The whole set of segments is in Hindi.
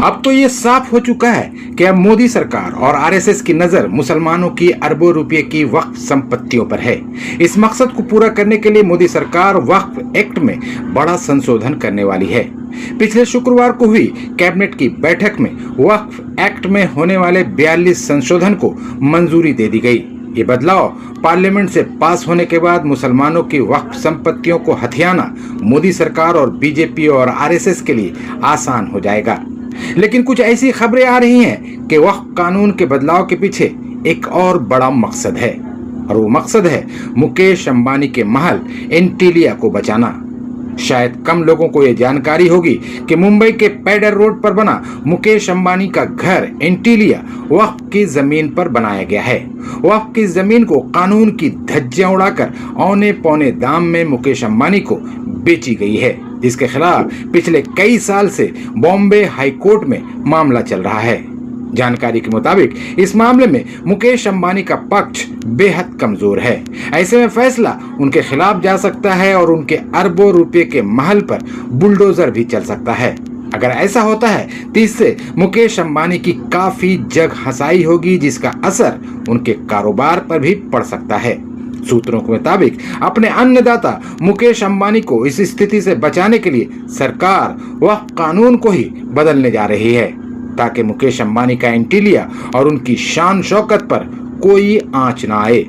अब तो ये साफ हो चुका है कि अब मोदी सरकार और आरएसएस की नजर मुसलमानों की अरबों रुपए की वक्फ संपत्तियों पर है। इस मकसद को पूरा करने के लिए मोदी सरकार वक्फ एक्ट में बड़ा संशोधन करने वाली है। पिछले शुक्रवार को हुई कैबिनेट की बैठक में वक्फ एक्ट में होने वाले 42 संशोधन को मंजूरी दे दी गई। ये बदलाव पार्लियामेंट से पास होने के बाद मुसलमानों की वक्फ संपत्तियों को हथियाना मोदी सरकार और बीजेपी और आरएसएस के लिए आसान हो जाएगा। लेकिन कुछ ऐसी खबरें आ रही हैं कि वक्फ कानून के बदलाव के पीछे एक और बड़ा मकसद है, और वो मकसद है मुकेश अंबानी के महल एंटीलिया को बचाना। शायद कम लोगों को यह जानकारी होगी कि मुंबई के पैडर रोड पर बना मुकेश अंबानी का घर एंटीलिया वक्फ की जमीन पर बनाया गया है। वक्फ की जमीन को कानून की धज्जियां उड़ाकर औने पौने दाम में मुकेश अंबानी को बेची गई है, जिसके खिलाफ पिछले कई साल से बॉम्बे हाई कोर्ट में मामला चल रहा है। जानकारी के मुताबिक इस मामले में मुकेश अंबानी का पक्ष बेहद कमजोर है। ऐसे में फैसला उनके खिलाफ जा सकता है और उनके अरबों रुपए के महल पर बुलडोजर भी चल सकता है। अगर ऐसा होता है तो इससे मुकेश अंबानी की काफी जग हंसाई होगी, जिसका असर उनके कारोबार पर भी पड़ सकता है। सूत्रों के मुताबिक अपने अन्नदाता मुकेश अंबानी को इस स्थिति से बचाने के लिए सरकार वक्फ कानून को ही बदलने जा रही है, ताकि मुकेश अंबानी का एंटीलिया और उनकी शान शौकत पर कोई आंच ना आए।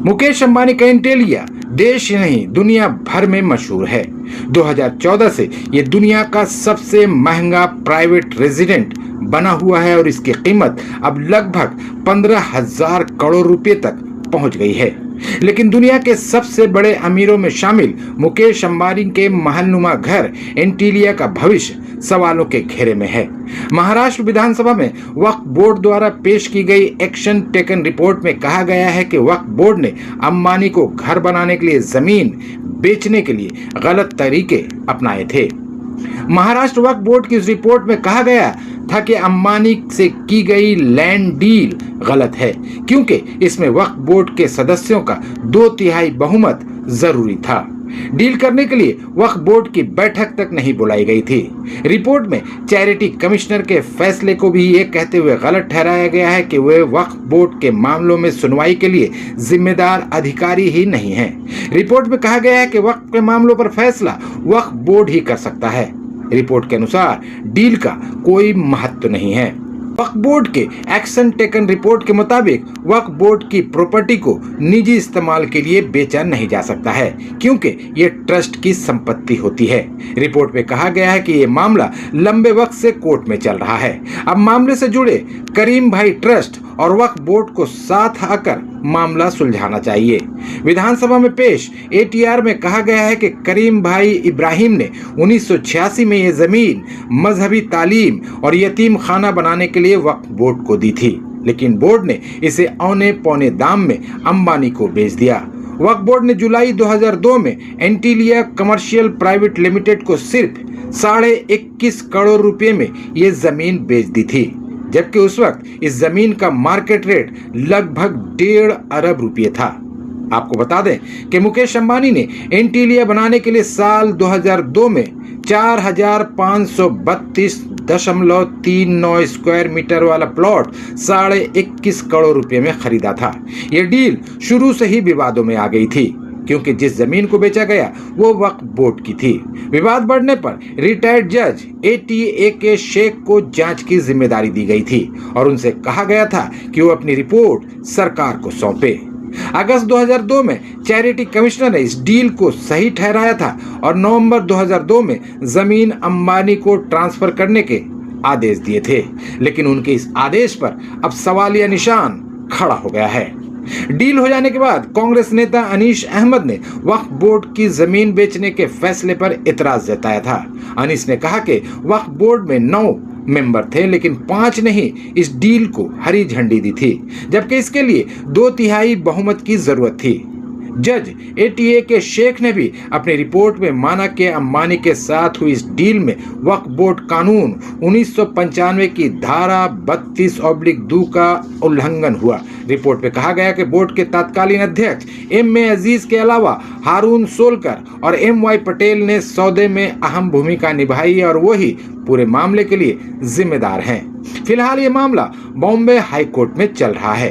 मुकेश अंबानी का एंटीलिया देश नहीं दुनिया भर में मशहूर है। 2014 से ये दुनिया का सबसे महंगा प्राइवेट रेजिडेंट बना हुआ है और इसकी कीमत अब लगभग 15,000 करोड़ रुपए तक पहुंच गई है। लेकिन दुनिया के सबसे बड़े अमीरों में शामिल मुकेश अंबानी के महलनुमा घर एंटीलिया का भविष्य सवालों के घेरे में है। महाराष्ट्र विधानसभा में वक्फ बोर्ड द्वारा पेश की गई एक्शन टेकन रिपोर्ट में कहा गया है कि वक्फ बोर्ड ने अंबानी को घर बनाने के लिए जमीन बेचने के लिए गलत तरीके अपनाए थे। महाराष्ट्र वक्फ बोर्ड की इस रिपोर्ट में कहा गया था कि अंबानी से की गई लैंड डील गलत है, क्योंकि इसमें वक्फ बोर्ड के सदस्यों का 2/3 बहुमत जरूरी था। डील करने के लिए वक्फ बोर्ड की बैठक तक नहीं बुलाई गई थी। रिपोर्ट में चैरिटी कमिश्नर के फैसले को भी ये कहते हुए गलत ठहराया गया है कि वे वक्फ बोर्ड के मामलों में सुनवाई के लिए जिम्मेदार अधिकारी ही नहीं हैं। रिपोर्ट में कहा गया है कि वक्फ के मामलों पर फैसला वक्फ बोर्ड ही कर सकता है। रिपोर्ट के अनुसार डील का कोई महत्व नहीं है। वक्फ बोर्ड के एक्शन टेकन रिपोर्ट के मुताबिक वक्फ बोर्ड की प्रॉपर्टी को निजी इस्तेमाल के लिए बेचा नहीं जा सकता है, क्योंकि ये ट्रस्ट की संपत्ति होती है। रिपोर्ट में कहा गया है कि ये मामला लंबे वक्त से कोर्ट में चल रहा है। अब मामले से जुड़े करीम भाई ट्रस्ट और वक्फ बोर्ड को साथ आकर मामला सुलझाना चाहिए। विधानसभा में पेश एटीआर में कहा गया है कि करीम भाई इब्राहिम ने 1986 में ये जमीन मजहबी तालीम और यतीम खाना बनाने के लिए वक्फ बोर्ड को दी थी, लेकिन बोर्ड ने इसे औने पौने दाम में अंबानी को बेच दिया। वक्फ बोर्ड ने जुलाई 2002 में एंटीलिया कमर्शियल प्राइवेट लिमिटेड को सिर्फ 21.5 करोड़ रुपए में ये जमीन बेच दी थी, जबकि उस वक्त इस जमीन का मार्केट रेट लगभग 1.5 अरब रुपए था। आपको बता दें कि मुकेश अंबानी ने एंटीलिया बनाने के लिए साल 2002 में 4,532.39 स्क्वायर मीटर वाला प्लॉट 21.5 करोड़ रुपए में खरीदा था। यह डील शुरू से ही विवादों में आ गई थी, क्योंकि जिस जमीन को बेचा गया वो वक्फ बोर्ड की थी। विवाद बढ़ने पर रिटायर्ड जज एटीए के शेख को जांच की जिम्मेदारी दी गई थी और उनसे कहा गया था कि वो अपनी रिपोर्ट सरकार को सौंपे। अगस्त 2002 में चैरिटी कमिश्नर ने इस डील को सही ठहराया था और नवंबर 2002 में जमीन अंबानी को ट्रांसफर करने के आदेश दिए थे, लेकिन उनके इस आदेश पर अब सवालिया निशान खड़ा हो गया है। डील हो जाने के बाद कांग्रेस नेता अनीस अहमद ने वक्फ बोर्ड की जमीन बेचने के फैसले पर इतराज जताया था। अनीस ने कहा कि वक्फ बोर्ड में 9 मेंबर थे, लेकिन 5 ने ही इस डील को हरी झंडी दी थी, जबकि इसके लिए 2/3 बहुमत की जरूरत थी। जज एटीए के शेख ने भी अपनी रिपोर्ट में माना कि अंबानी के साथ हुई इस डील में वक्फ बोर्ड कानून 1995 की धारा 32/2 का उल्लंघन हुआ। रिपोर्ट में कहा गया कि बोर्ड के तत्कालीन अध्यक्ष एम.ए. अजीज के अलावा हारून सोलकर और M.Y. पटेल ने सौदे में अहम भूमिका निभाई और वही पूरे मामले के लिए जिम्मेदार हैं। फिलहाल ये मामला बॉम्बे हाई कोर्ट में चल रहा है।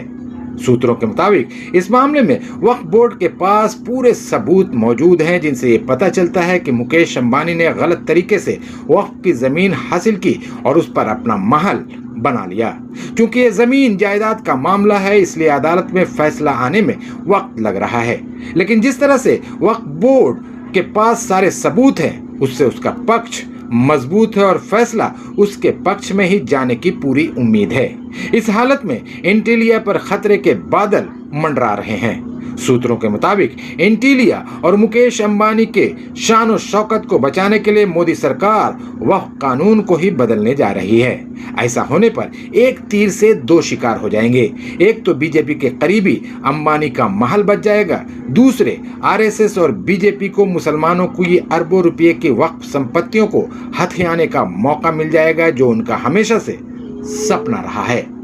सूत्रों के मुताबिक इस मामले में वक्फ बोर्ड के पास पूरे सबूत मौजूद हैं, जिनसे ये पता चलता है कि मुकेश अंबानी ने गलत तरीके से वक्फ की जमीन हासिल की और उस पर अपना महल बना लिया। क्योंकि ये जमीन जायदाद का मामला है, इसलिए अदालत में फैसला आने में वक्त लग रहा है। लेकिन जिस तरह से वक्फ बोर्ड के पास सारे सबूत हैं, उससे उसका पक्ष मजबूत है और फैसला उसके पक्ष में ही जाने की पूरी उम्मीद है। इस हालत में एंटीलिया पर खतरे के बादल मंडरा रहे हैं। सूत्रों के मुताबिक एंटीलिया और मुकेश अंबानी के शान और शौकत को बचाने के लिए मोदी सरकार वक्फ कानून को ही बदलने जा रही है। ऐसा होने पर एक तीर से दो शिकार हो जाएंगे। एक तो बीजेपी के करीबी अंबानी का महल बच जाएगा, दूसरे आरएसएस और बीजेपी को मुसलमानों की अरबों रुपये की वक्फ संपत्तियों को हथियाने का मौका मिल जाएगा, जो उनका हमेशा से सपना रहा है।